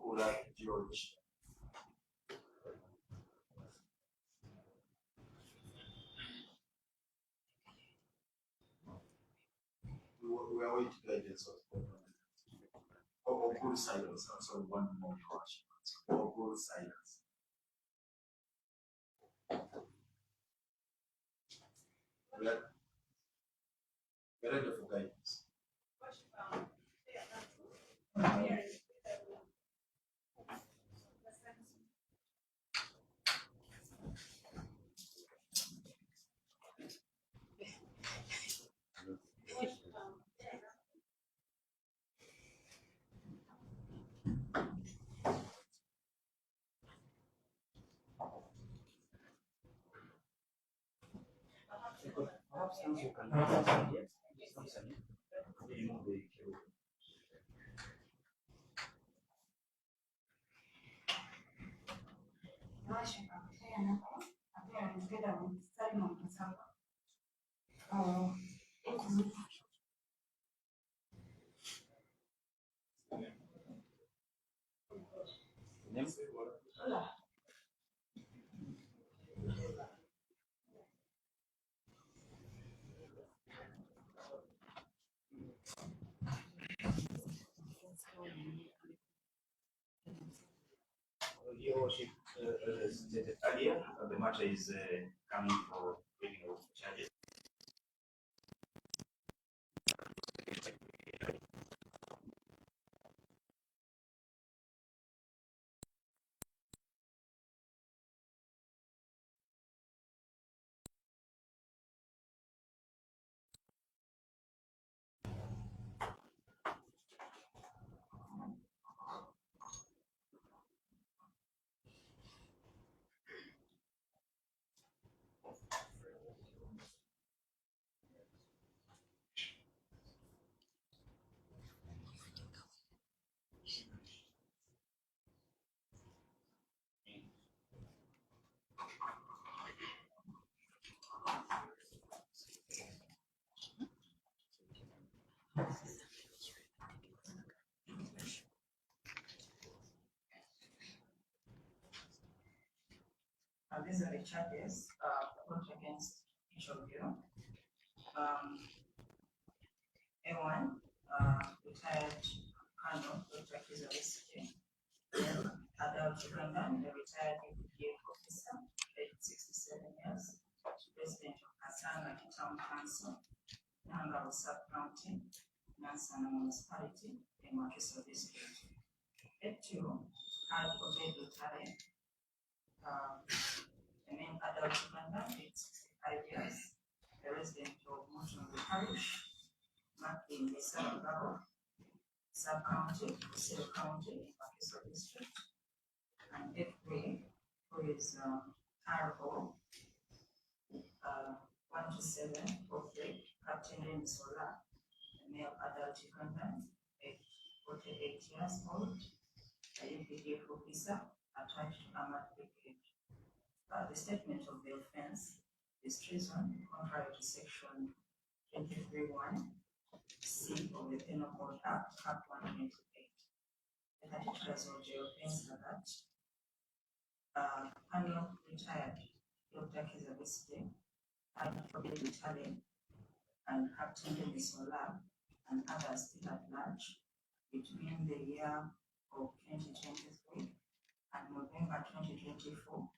Oola George. We are waiting guidance or good silence. I'm sorry, one more question. Or good silence. We're ready for guidance. Perhaps you can Your Worship, as stated earlier, the matter is coming for reading of charges. These are the charges brought against each of you. A1, retired Colonel Dr. Besigye, adult Ugandan, the retired APDA officer, aged 67 years, resident of Kasanga Town Council, Nakawa Sub-County, Nansana Municipality, in Bagisu District. A2, had Obeid, the main adult Ugandan, aged 65 years, a resident of Mutungu Parish, in Besigye, Sub-County, Civil County, in Bagisu District, and F3, who is RO 127 of the Captain Ola, a male adult Ugandan, age 48 years old, a UPDF officer attached to armored brigade. The statement of the offense is treason contrary to section 23(1) C of the Penal Code Act, Act 128. The particulars of the offense are that Colonel retired Dr. Besigye had Obeid and Captain Ola and others still at large between the year of 2023 and November 2024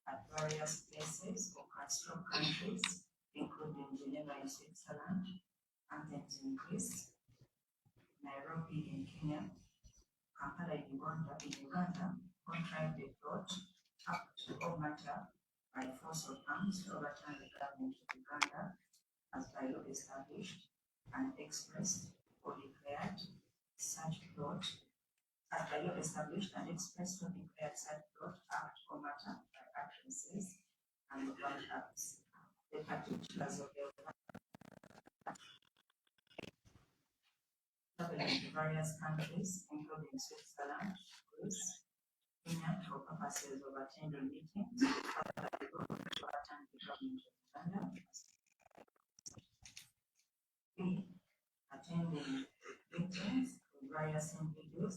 at various places or Castro countries, including Geneva in Switzerland, Athens in Greece, Nairobi in Kenya, Kampala in Uganda, contrived a plot up to all matter by force of arms to overturn the government of Uganda as by law established and expressed or declared such plot as by law established and expressed or declared such plot act or matter by utterances and blood acts. The particulars of the traveling to various countries, including Switzerland, Greece, Kenya, for purposes of attending meetings, to attend the government of Uganda, attending meetings with various individuals,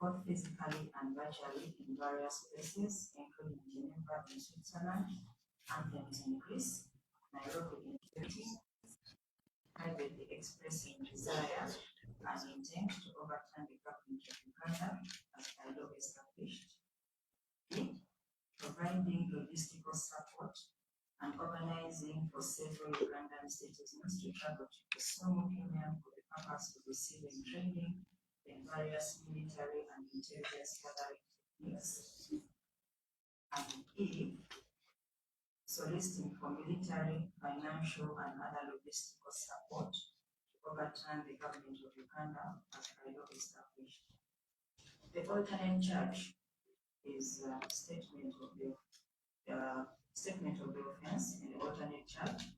both physically and virtually in various places, including Geneva in Switzerland, Athens in Greece, Nairobi in Kenya, privately expressing desire and intent to overturn the government of Uganda as by law established. B. Providing logistical support and organizing for several Ugandan citizens to travel to Kisumu, Kenya for the purpose of receiving training in various military and intelligence gathering techniques. And E. Soliciting for military, financial, and other logistical support to overturn the government of Uganda as by law established. The alternate charge is a statement of the offense, and the alternate charge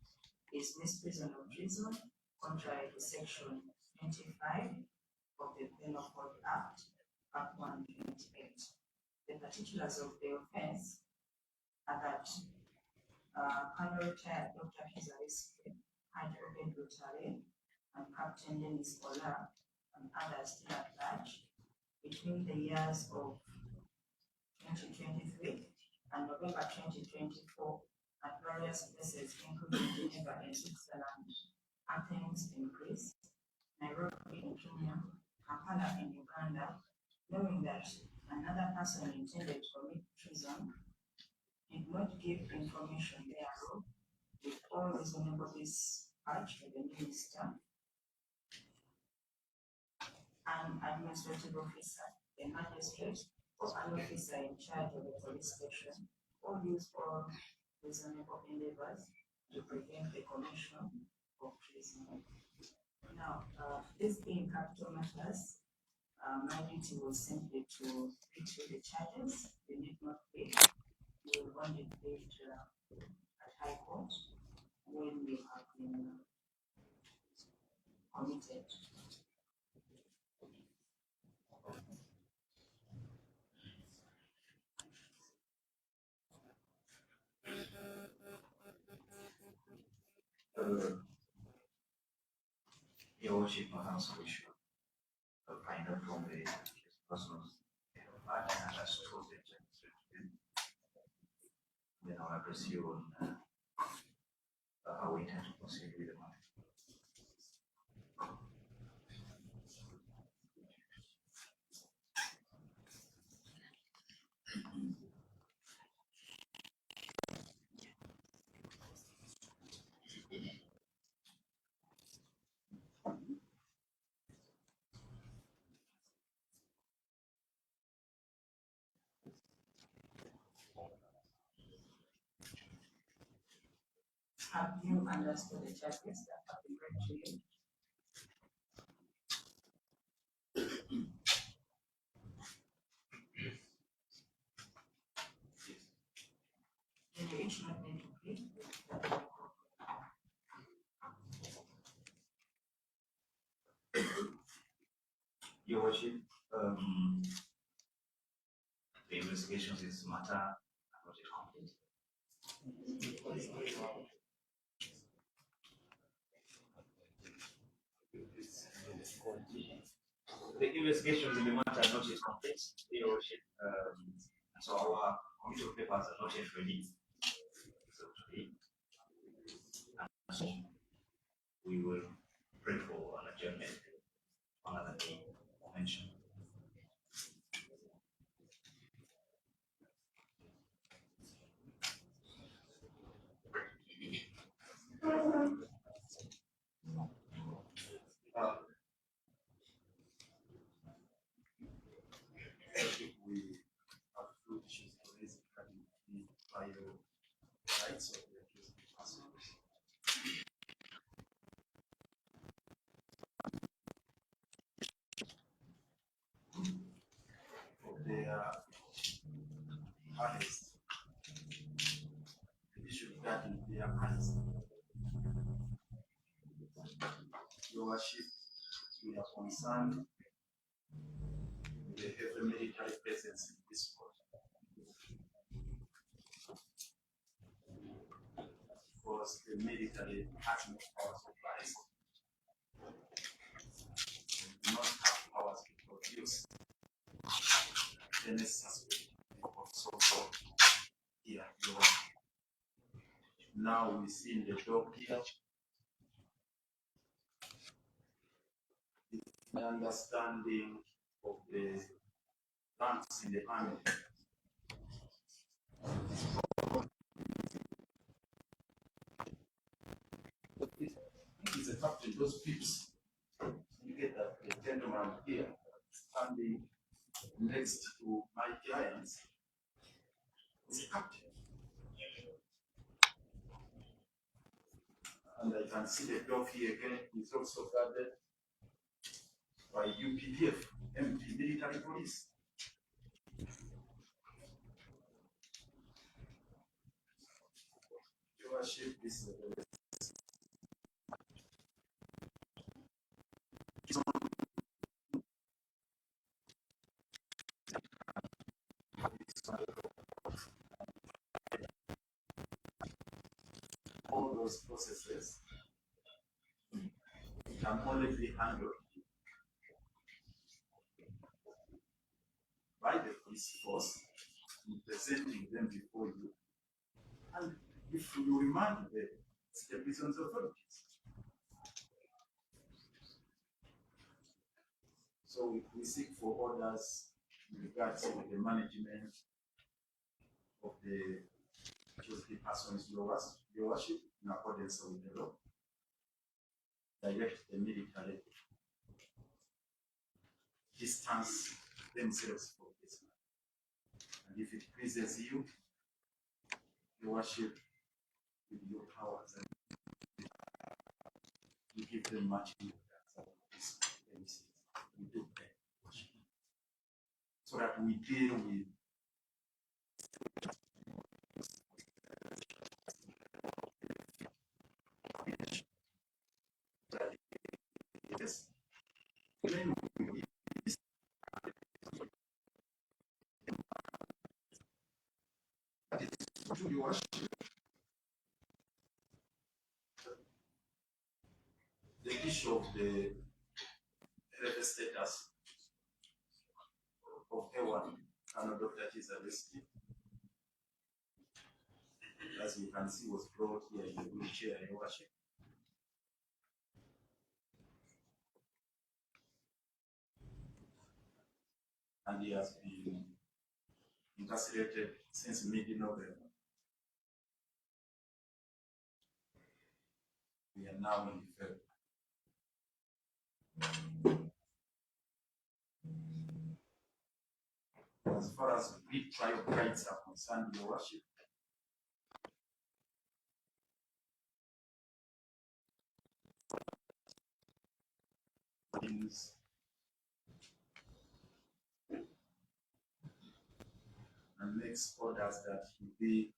is misprision of treason, contrary to section 25 of the Penal Code Act, Part 128. The particulars of the offense are that Colonel Retired Dr. Besigye had Obeid and Captain Dennis Oola and others still at large between the years of 2023 and November 2024 at various places, including Geneva in Switzerland, Athens in Greece, Nairobi in Kenya, Kampala in Uganda, knowing that another person intended to commit treason, did not give information thereof with all reasonable dispatch to the minister, an administrative officer, a magistrate, or an officer in charge of the police station, or use all reasonable endeavors to prevent the commission of treason. Now, this being capital matters, my duty was simply to read through the charges. They did not pay. We will only pay at High Court when we have been committed. Your Worship, perhaps we should find out from the persons that understood the judgment. Then I'll address you on how we intend to proceed with the matter. Have you understood the charges that have been read to you? Then you each not need to plead. Your Worship, the investigations in this matter are not yet complete. The investigations in the matter are not yet complete, Your Worship. So our committee of papers are not yet ready. So we will pray for an adjournment on another day mentioned. We have two issues to raise regarding the bio rights of the accused persons. Their arrest, the issue regarding their arrest. Your Worship, we are concerned with the heavy military presence in this court. Because the military has no powers of arrest. They do not have powers to produce any suspect of some sort here. Now we see in the top here. My understanding of the ranks in the army. He's a captain, those peeps. You get that the gentleman here standing next to my clients is a captain. And I can see the dog here again is also guarded by UPDF, MP, military police. Your worship, this all those processes can only be handled by the police force in presenting them before you. And if you remind the prisons authorities. So we seek for orders in regards to the management of the persons, your worship, in accordance with the law. Direct the military distance themselves from this man. And if it pleases you, your worship, with your powers, and you give them much more than this. We do that, worship. So that we deal with yes. To your worship, the issue of the level status of A1 and Doctor is arrested. As you can see, was brought here in the wheelchair, your worship. And he has been incarcerated since mid-November. We are now in February. As far as pre-trial rights are concerned, your worship, and makes orders that he be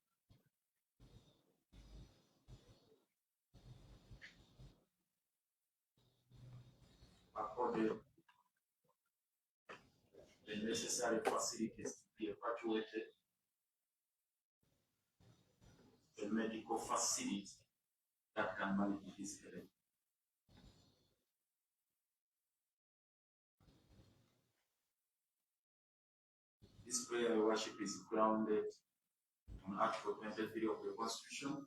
accorded the necessary facilities to be evacuated, the medical facility that can manage his health. This prayer, your worship, is grounded on Article 23 of the Constitution.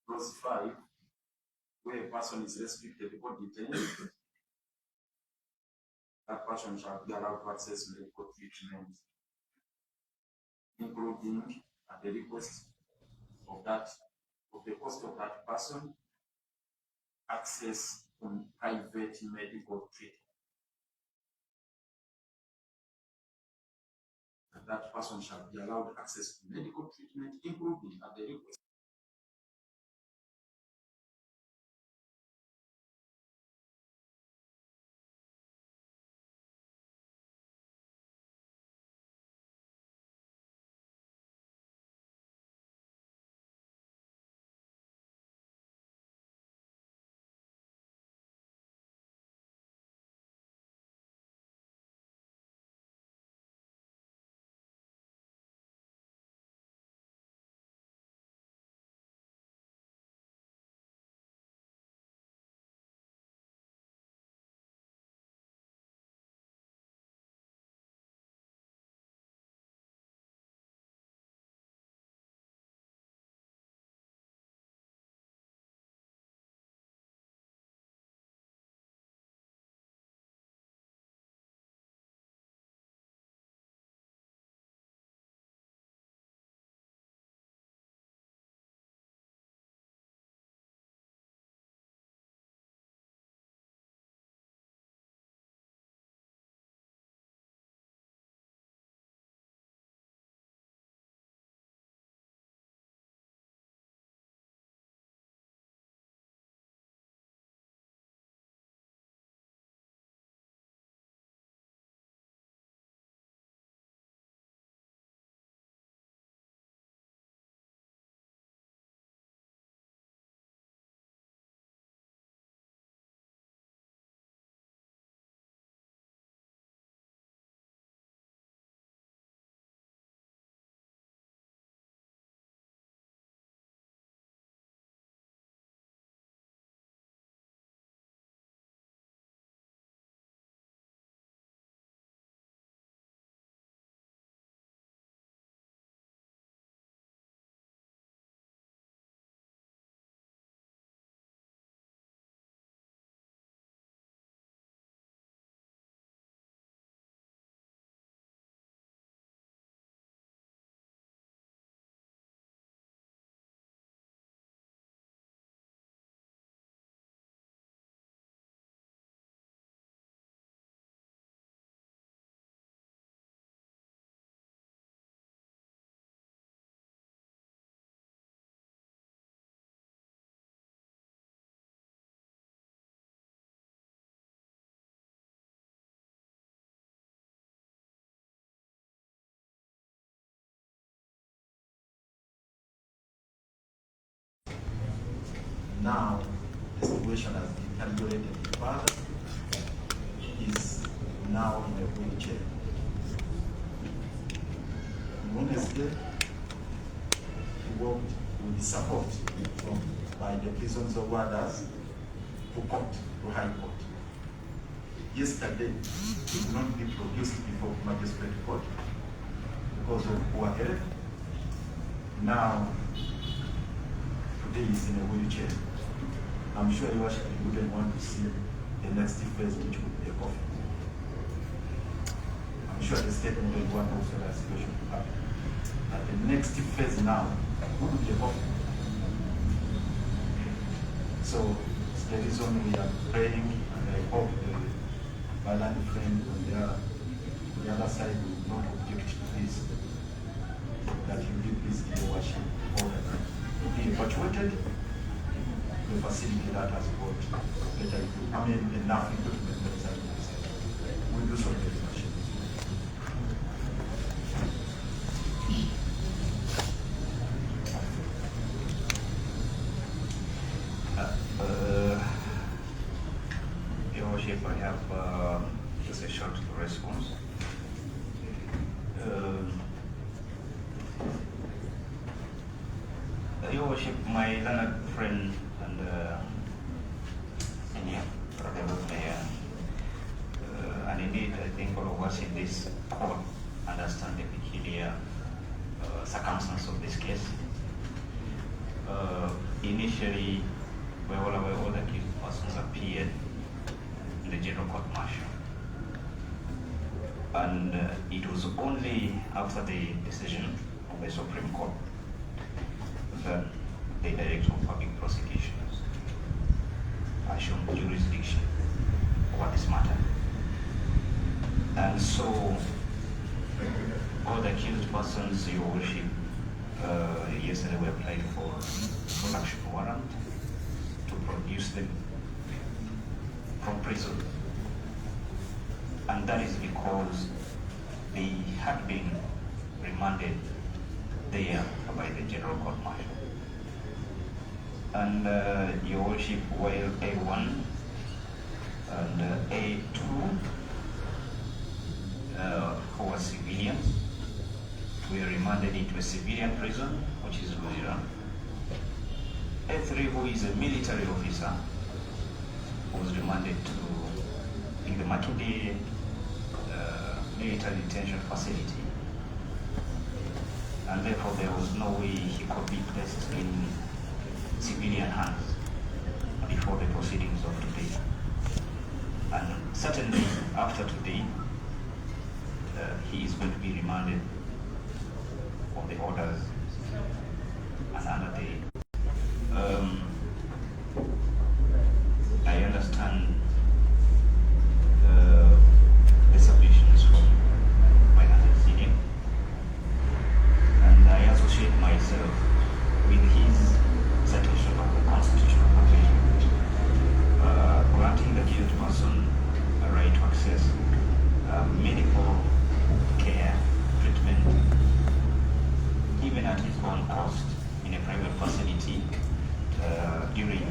Clause 5, where a person is restricted or detained, that person shall be allowed to access medical treatment, including at the request of the cost of that person, access on private medical treatment. And that person shall be allowed access to medical treatment, including at the request. now the situation has deteriorated further. Is now in a wheelchair. Honestly, he worked with support by the prisons of others to court, to High Court. Yesterday, he could not be produced before Magistrate Court because of poor health. Now, today he's in a wheelchair. I'm sure you wouldn't want to see the next phase, which would be a coffin. I'm sure the state wouldn't want also that situation to happen. But the next phase now would be a coffin. So it's the reason we are praying, and I hope the violent friend on the other side will not object to this, that you give this to the worship order. Be evacuated. The facility that has got better, enough equipment. We do so very much. Your Worship, I have just a short response. Your Worship, my learned friend and Indian brother mayor, and indeed I think all of us in this court understand the peculiar circumstance of this case. Initially, we were all aware all the accused persons appeared in the general court martial, and it was only after the decision of the Supreme Court that the Director of Public Prosecutions assumed jurisdiction over this matter. And so all the accused persons, Your Worship, yesterday we applied for production warrant to produce them from prison. And that is because they had been remanded there by the General Court Martial. And Your Worship, while A1 and A2 who were civilians were remanded into a civilian prison, which is Uganda. A3, who is a military officer, was remanded to in the Makinde military detention facility. And therefore there was no way he could be placed in civilian hands before the proceedings of today. And certainly after today, he is going to be remanded on the orders another day. I understand the submissions from my understanding, and I associate myself with his citation of the constitutional provision granting the accused person a right to access medical care, treatment, even at his own cost in a private facility during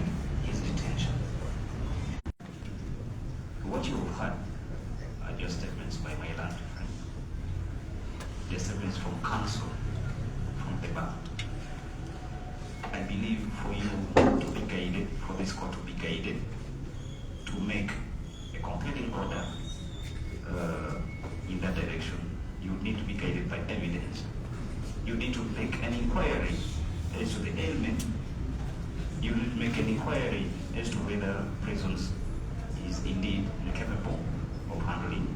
his detention. What you have heard are just statements by my learned friend, just statements from counsel, from the bar. I believe for you to be guided, for this court to be guided, to make a compelling order in that direction, you need to be guided by evidence. You need to make an inquiry as to the ailment. You need to make an inquiry as to whether prisons is indeed incapable of handling.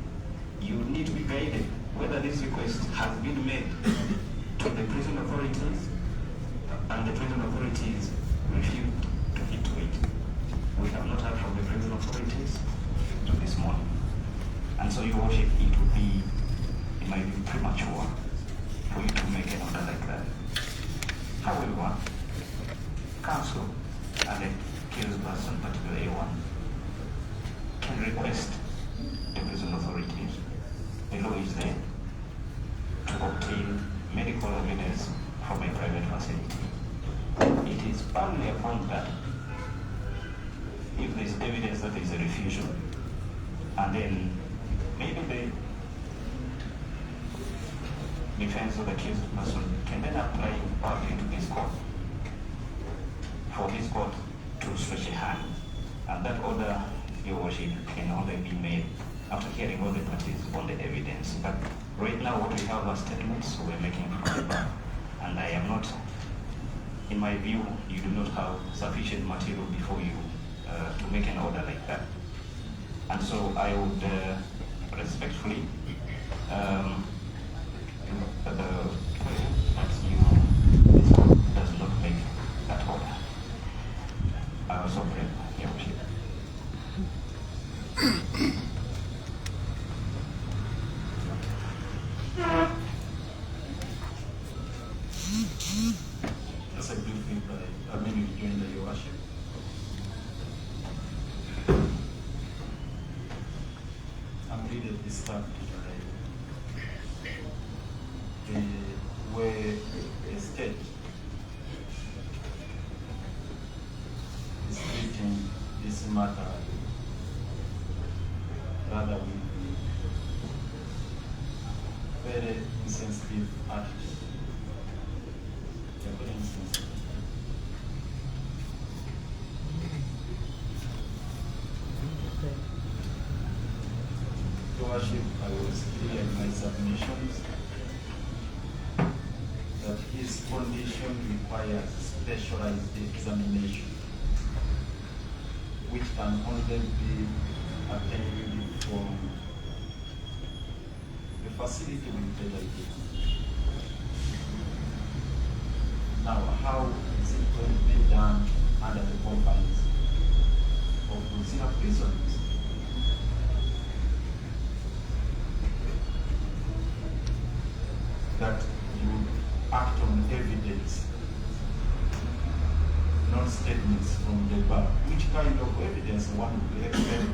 You need to be guided whether this request has been made to the prison authorities and the prison authorities refused to hit to it. We have not heard from the prison authorities to this morning. And so, Your Worship, it might be premature for you to make an order like that. However, counsel and the accused person, particularly A1, can request the prison authorities, the law is there, to obtain medical evidence from a private facility. It is only upon that if there's evidence that there is a refusal, and then maybe the defense of the accused person can then apply back into this court for this court to stretch a hand. And that order, Your Worship, can only be made after hearing all the parties on the evidence. But right now what we have are statements we're making from the bar. And I am not, in my view, you do not have sufficient material before you to make an order like that. And so I would respectfully that this court does not make that order. So pray, Your Worship. That's a good thing, but I mean, you join the Your Worship. I'm really disturbed by the way the state is treating this matter rather with very insensitive attitude. They're very insensitive. Your Worship, I was clear in my submissions that his condition requires specialized examination, which can only be attained from the facility with Besigye. Now, how is it going to be done under the confines of Brazil prisons? That you act on evidence, not statements from the bar. Which kind of evidence one would expect?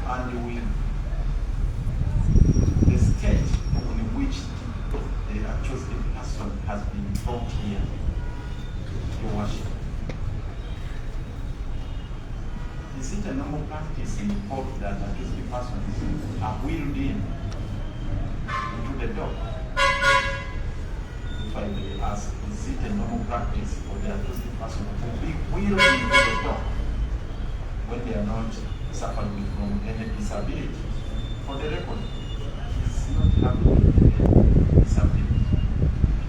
And with the state in which the accused person has been brought here, Your Worship, is it a normal practice in court that accused person are wheeled in into the dock? If I may ask, is it a normal practice for the accused person to be wheeled into the dock when they are not suffering from any disability? For the record, it's not having any disability.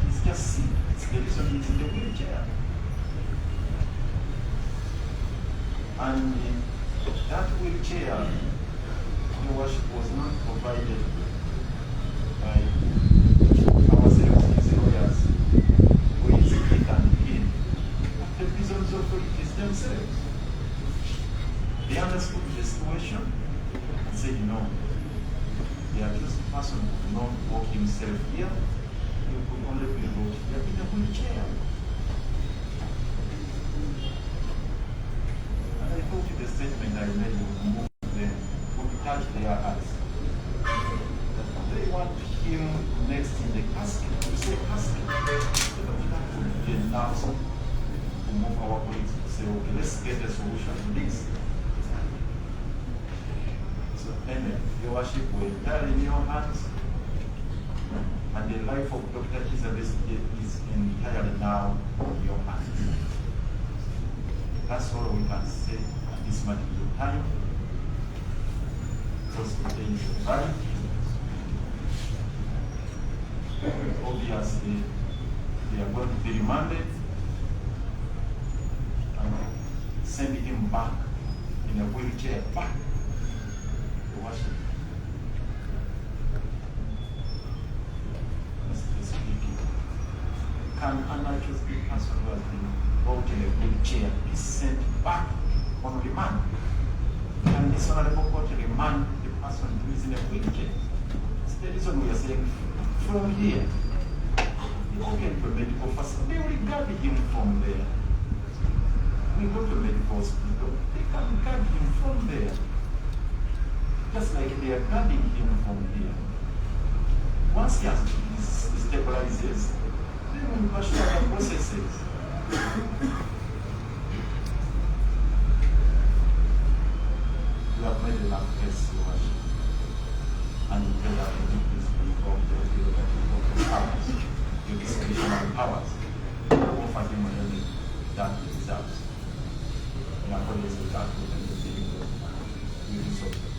It's just sick. It's the reason he's in the wheelchair. And that wheelchair, Your Worship, was not provided by our celebrities lawyers who is it and in the prisons authorities themselves. They understood the situation and said, no, the accused person could not walk himself here, he could only be brought here in a wheelchair. And I thought the statement I made would move them, would touch their hearts. They want him next in the casket, to say casket. That would be enough to move our colleagues to say, okay, let's get a solution to this. So anyway, Your Worship, we're entirely in your hands, and the life of Dr. Besigye is entirely now in your hands. That's all we can say at this moment in time. Because today is the right. Obviously, they are going to be remanded and send him back in a wheelchair back to Washington. Can an accused person who has been brought in a wheelchair be sent back on remand? Can this honorable court remand the person who is in a wheelchair? That's the reason we are saying from here, you go to a medical facility, they will guard him from there. We go to a medical hospital, they can guard him from there. Just like they are guarding him from here. once he stabilizes, then we pursue other processes. We have made enough case, Your Worship. And we pray that the increase of the powers, the discretionary powers, offer him really that he deserves. In accordance with that, we can continue with the use of